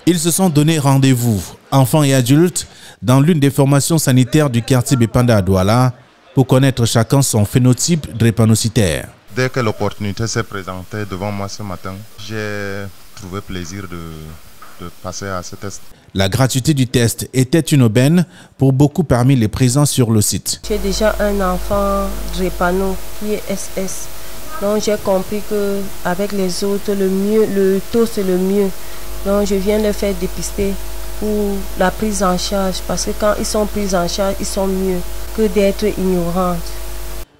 Ils se sont donné rendez-vous, enfants et adultes, dans l'une des formations sanitaires du quartier Bépanda à Douala pour connaître chacun son phénotype drépanocytaire. Dès que l'opportunité s'est présentée devant moi ce matin, j'ai trouvé plaisir de passer à ce test. La gratuité du test était une aubaine pour beaucoup parmi les présents sur le site. J'ai déjà un enfant drépano qui est SS. Donc j'ai compris qu'avec les autres, le taux c'est le mieux. Donc je viens le faire dépister pour la prise en charge. Parce que quand ils sont pris en charge, ils sont mieux que d'être ignorants.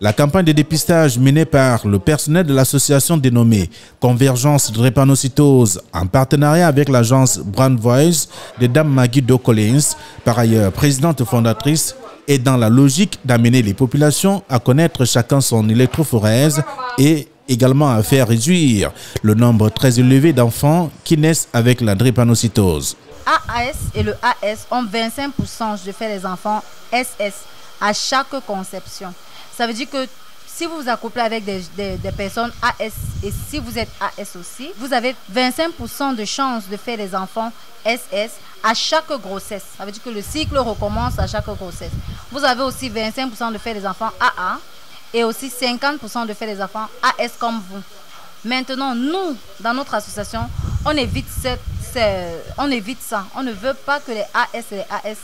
La campagne de dépistage menée par le personnel de l'association dénommée Convergence Drépanocytose en partenariat avec l'agence Brand Voice de Dame Maggie Do Collins, par ailleurs présidente fondatrice, est dans la logique d'amener les populations à connaître chacun son électrophorèse et également à faire réduire le nombre très élevé d'enfants qui naissent avec la drépanocytose. AAS et le AS ont 25% de fait les enfants SS à chaque conception. Ça veut dire que si vous vous accouplez avec des personnes AS et si vous êtes AS aussi, vous avez 25% de chances de faire des enfants SS à chaque grossesse. Ça veut dire que le cycle recommence à chaque grossesse. Vous avez aussi 25% de faire des enfants AA et aussi 50% de faire des enfants AS comme vous. Maintenant, nous, dans notre association, on évite ça. On ne veut pas que les AS et les AS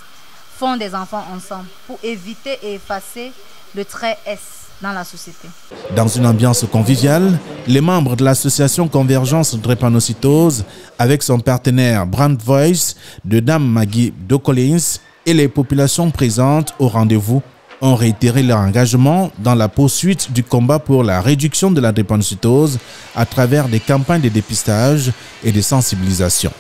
font des enfants ensemble pour éviter et effacer le trait S dans la société. Dans une ambiance conviviale, les membres de l'association Convergence Drépanocytose, avec son partenaire Brand Voice de Dame Maggie Do Collins et les populations présentes au rendez-vous, ont réitéré leur engagement dans la poursuite du combat pour la réduction de la drépanocytose à travers des campagnes de dépistage et de sensibilisation.